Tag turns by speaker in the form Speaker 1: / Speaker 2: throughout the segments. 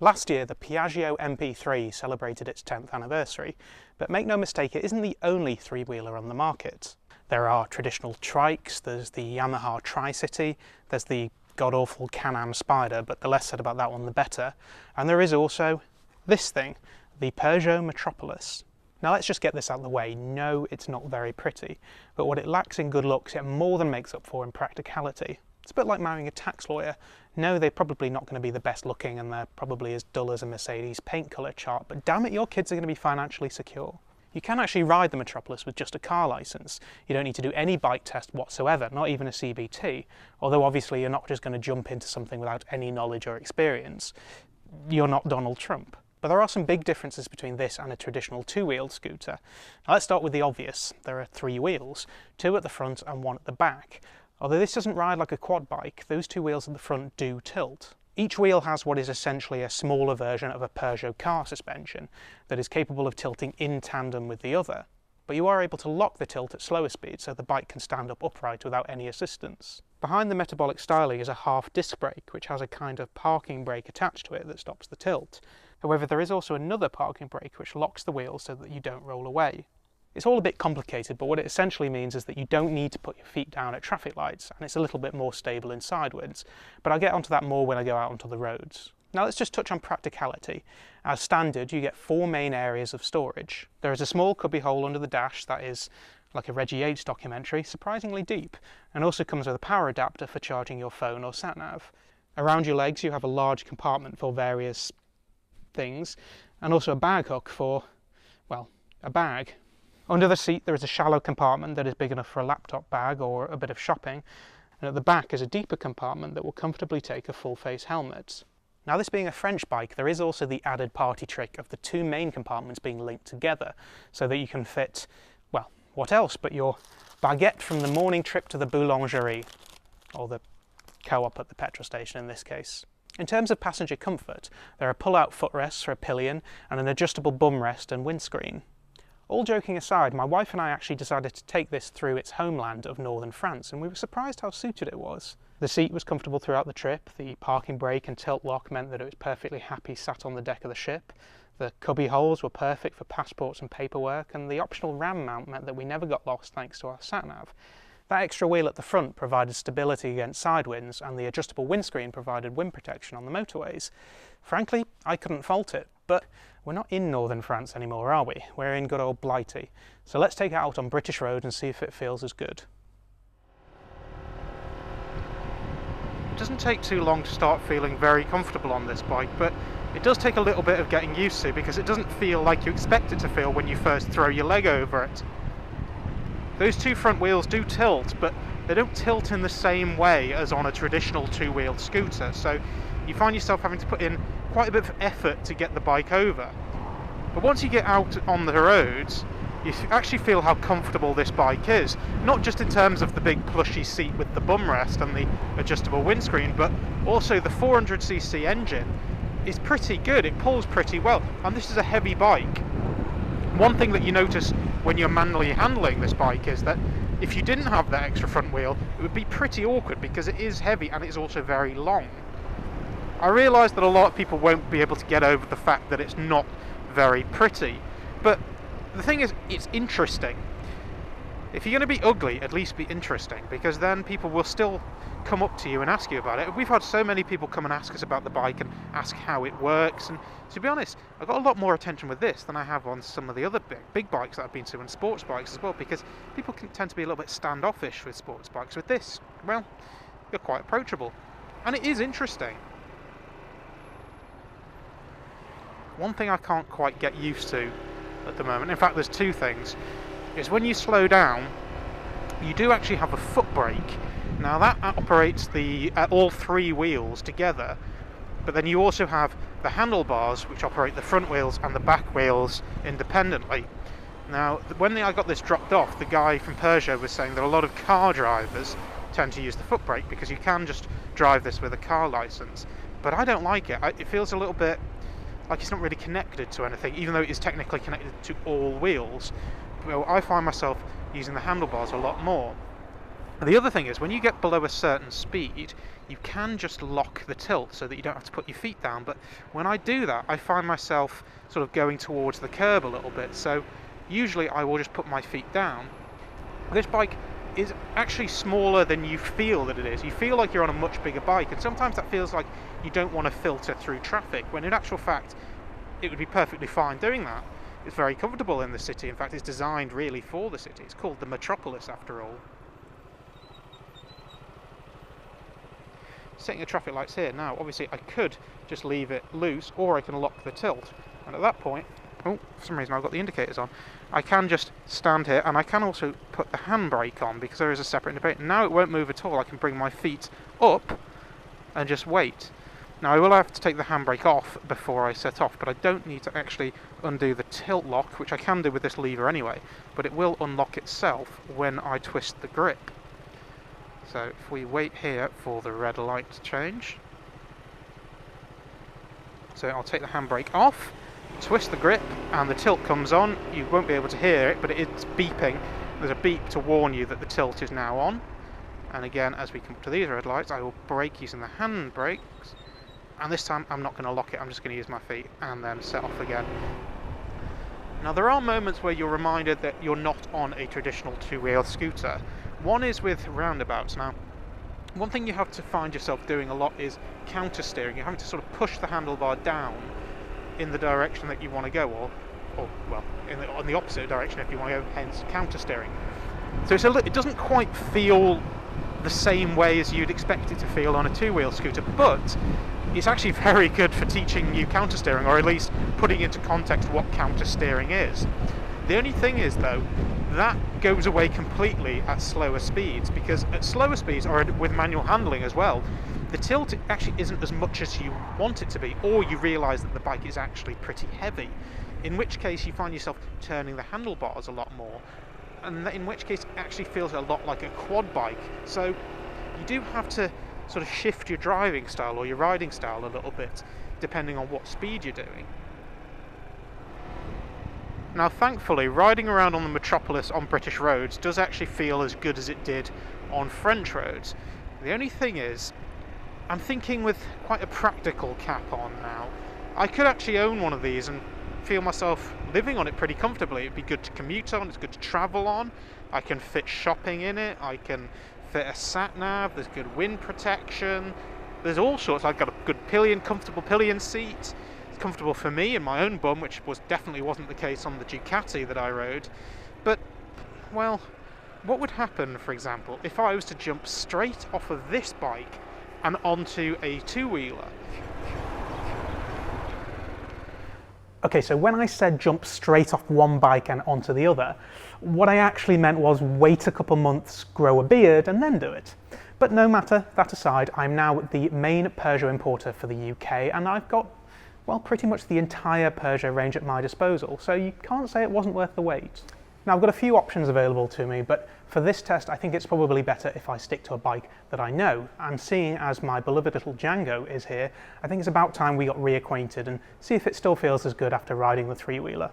Speaker 1: Last year, the Piaggio MP3 celebrated its 10th anniversary, but make no mistake, it isn't the only three-wheeler on the market. There are traditional trikes, there's the Yamaha Tri-City, there's the god-awful Can-Am Spider, but the less said about that one the better, and there is also this thing, the Peugeot Metropolis. Now let's just get this out of the way. No, it's not very pretty, but what it lacks in good looks, it more than makes up for in practicality. It's a bit like marrying a tax lawyer. No, they're probably not going to be the best looking and they're probably as dull as a Mercedes paint colour chart, but damn it, your kids are going to be financially secure. You can actually ride the Metropolis with just a car licence. You don't need to do any bike test whatsoever, not even a CBT, although obviously you're not just going to jump into something without any knowledge or experience. You're not Donald Trump. But there are some big differences between this and a traditional two-wheeled scooter. Now let's start with the obvious. There are three wheels, two at the front and one at the back. Although this doesn't ride like a quad bike, those two wheels at the front do tilt. Each wheel has what is essentially a smaller version of a Peugeot car suspension that is capable of tilting in tandem with the other, but you are able to lock the tilt at slower speeds so the bike can stand up upright without any assistance. Behind the metabolic styling is a half disc brake which has a kind of parking brake attached to it that stops the tilt. However, there is also another parking brake which locks the wheels so that you don't roll away. It's all a bit complicated, but what it essentially means is that you don't need to put your feet down at traffic lights, and it's a little bit more stable in sideways, but I'll get onto that more when I go out onto the roads. Now let's just touch on practicality. As standard, you get four main areas of storage. There is a small cubbyhole under the dash that is, like a Reggie Yates documentary, surprisingly deep, and also comes with a power adapter for charging your phone or sat-nav. Around your legs you have a large compartment for various things, and also a bag hook for, well, a bag. Under the seat there is a shallow compartment that is big enough for a laptop bag or a bit of shopping, and at the back is a deeper compartment that will comfortably take a full-face helmet. Now, this being a French bike, there is also the added party trick of the two main compartments being linked together so that you can fit, well, what else but your baguette from the morning trip to the boulangerie, or the co-op at the petrol station in this case. In terms of passenger comfort, there are pull-out footrests for a pillion and an adjustable bum rest and windscreen. All joking aside, my wife and I actually decided to take this through its homeland of northern France, and we were surprised how suited it was. The seat was comfortable throughout the trip, the parking brake and tilt lock meant that it was perfectly happy sat on the deck of the ship, the cubby holes were perfect for passports and paperwork, and the optional RAM mount meant that we never got lost thanks to our sat-nav. That extra wheel at the front provided stability against side winds, and the adjustable windscreen provided wind protection on the motorways. Frankly, I couldn't fault it, but we're not in northern France anymore, are we? We're in good old Blighty. So let's take it out on British roads and see if it feels as good. It doesn't take too long to start feeling very comfortable on this bike, but it does take a little bit of getting used to because it doesn't feel like you expect it to feel when you first throw your leg over it. Those two front wheels do tilt, but they don't tilt in the same way as on a traditional two-wheeled scooter, so you find yourself having to put in quite a bit of effort to get the bike over. But once you get out on the roads, you actually feel how comfortable this bike is, not just in terms of the big plushy seat with the bum rest and the adjustable windscreen, but also the 400cc engine is pretty good. It pulls pretty well, and this is a heavy bike. One thing that you notice when you're manually handling this bike is that if you didn't have that extra front wheel, it would be pretty awkward because it is heavy and it's also very long. I realise that a lot of people won't be able to get over the fact that it's not very pretty, but the thing is, it's interesting. If you're going to be ugly, at least be interesting, because then people will still come up to you and ask you about it. We've had so many people come and ask us about the bike and ask how it works, and to be honest, I got a lot more attention with this than I have on some of the other big bikes that I've been to, and sports bikes as well, because people can tend to be a little bit standoffish with sports bikes. With this, well, you're quite approachable, and it is interesting. One thing I can't quite get used to at the moment, in fact there's two things, is when you slow down, you do actually have a foot brake. Now that operates all three wheels together, but then you also have the handlebars which operate the front wheels and the back wheels independently. Now when I got this dropped off, the guy from Peugeot was saying that a lot of car drivers tend to use the foot brake because you can just drive this with a car license, but I don't like it. It feels a little bit like it's not really connected to anything, even though it is technically connected to all wheels. Well, I find myself using the handlebars a lot more. The other thing is, when you get below a certain speed, you can just lock the tilt so that you don't have to put your feet down, but when I do that, I find myself sort of going towards the curb a little bit, so usually I will just put my feet down. This bike is actually smaller than you feel that it is. You feel like you're on a much bigger bike, and sometimes that feels like you don't want to filter through traffic, when in actual fact, it would be perfectly fine doing that. It's very comfortable in the city. In fact, it's designed really for the city. It's called the Metropolis, after all. Setting the traffic lights here now, obviously I could just leave it loose, or I can lock the tilt, and at that point, oh, for some reason I've got the indicators on, I can just stand here, and I can also put the handbrake on because there is a separate indicator. Now it won't move at all. I can bring my feet up and just wait. Now I will have to take the handbrake off before I set off, but I don't need to actually undo the tilt lock, which I can do with this lever anyway, but it will unlock itself when I twist the grip. So if we wait here for the red light to change. So I'll take the handbrake off, twist the grip, and the tilt comes on. You won't be able to hear it, but it's beeping. There's a beep to warn you that the tilt is now on. And again, as we come up to these red lights, I will brake using the handbrakes. And this time I'm not going to lock it, I'm just going to use my feet and then set off again. Now there are moments where you're reminded that you're not on a traditional two-wheel scooter. One is with Roundabouts. Now, one thing you have to find yourself doing a lot is counter-steering. You're having to sort of push the handlebar down in the direction that you want to go, or well, on the opposite direction if you want to go, hence counter-steering. So it doesn't quite feel the same way as you'd expect it to feel on a two-wheel scooter, but it's actually very good for teaching you counter-steering, or at least putting into context what counter-steering is. The only thing is, though, that goes away completely at slower speeds, because at slower speeds, or with manual handling as well, the tilt actually isn't as much as you want it to be, or you realise that the bike is actually pretty heavy, in which case you find yourself turning the handlebars a lot more, and in which case it actually feels a lot like a quad bike. So you do have to sort of shift your driving style or your riding style a little bit, depending on what speed you're doing. Now thankfully, riding around on the Metropolis on British roads does actually feel as good as it did on French roads. The only thing is, I'm thinking with quite a practical cap on now. I could actually own one of these and feel myself living on it pretty comfortably. It'd be good to commute on, it's good to travel on, I can fit shopping in it, I can fit a sat-nav, there's good wind protection, there's all sorts. I've got a good comfortable pillion seat. Comfortable for me in my own bum, which definitely wasn't the case on the Ducati that I rode. But, well, what would happen, for example, if I was to jump straight off of this bike and onto a two-wheeler?
Speaker 2: Okay, so when I said jump straight off one bike and onto the other, what I actually meant was wait a couple months, grow a beard, and then do it. But no matter, that aside, I'm now the main Peugeot importer for the UK, and I've got, well, pretty much the entire Peugeot range at my disposal, so you can't say it wasn't worth the wait. Now, I've got a few options available to me, but for this test I think it's probably better if I stick to a bike that I know, and seeing as my beloved little Django is here, I think it's about time we got reacquainted and see if it still feels as good after riding the three-wheeler.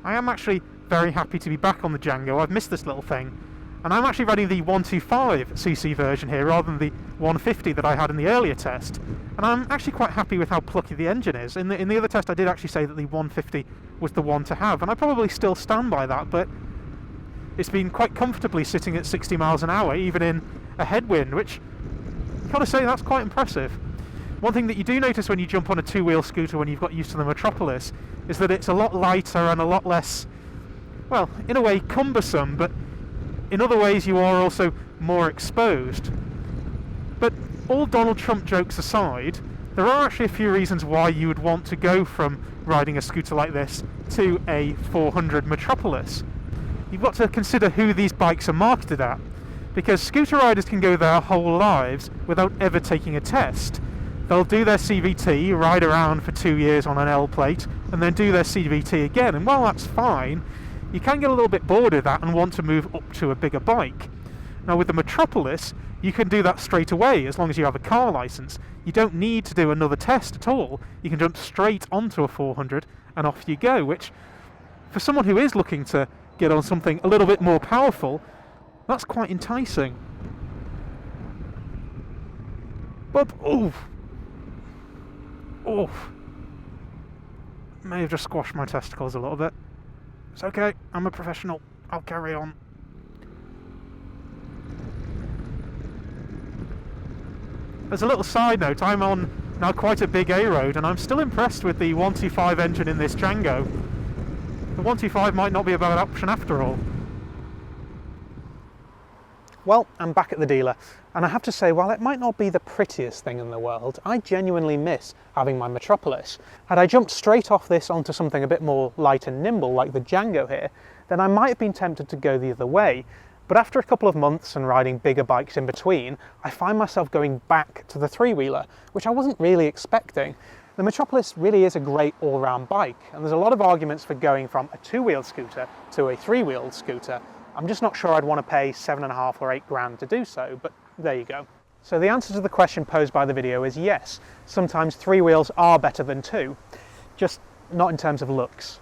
Speaker 1: I am actually very happy to be back on the Django. I've missed this little thing. And I'm actually riding the 125cc version here rather than the 150 that I had in the earlier test. And I'm actually quite happy with how plucky the engine is. In the other test I did actually say that the 150 was the one to have, and I probably still stand by that, but it's been quite comfortably sitting at 60 miles an hour, even in a headwind, which, I've got to say, that's quite impressive. One thing that you do notice when you jump on a two-wheel scooter when you've got used to the Metropolis is that it's a lot lighter and a lot less, well, in a way cumbersome, but in other ways you are also more exposed. But all Donald Trump jokes aside, there are actually a few reasons why you would want to go from riding a scooter like this to a 400 Metropolis. You've got to consider who these bikes are marketed at, because scooter riders can go their whole lives without ever taking a test. They'll do their CVT, ride around for 2 years on an L plate, and then do their CVT again, and while that's fine, you can get a little bit bored of that and want to move up to a bigger bike. Now with the Metropolis, you can do that straight away as long as you have a car licence. You don't need to do another test at all. You can jump straight onto a 400 and off you go, which for someone who is looking to
Speaker 2: get on something a little bit more powerful, that's quite enticing. But, oof. Oof. May have just squashed my testicles a little bit. It's okay, I'm a professional. I'll carry on. As a little side note, I'm on now quite a big A road, and I'm still impressed with the 125 engine in this Django. The 125 might not be a bad option after all.
Speaker 1: Well, I'm back at the dealer, and I have to say, while it might not be the prettiest thing in the world, I genuinely miss having my Metropolis. Had I jumped straight off this onto something a bit more light and nimble like the Django here, then I might have been tempted to go the other way. But after a couple of months and riding bigger bikes in between, I find myself going back to the three-wheeler, which I wasn't really expecting. The Metropolis really is a great all-round bike, and there's a lot of arguments for going from a two-wheeled scooter to a three-wheeled scooter. I'm just not sure I'd want to pay $7.5 or $8 to do so, but there you go. So the answer to the question posed by the video is yes, sometimes three wheels are better than two, just not in terms of looks.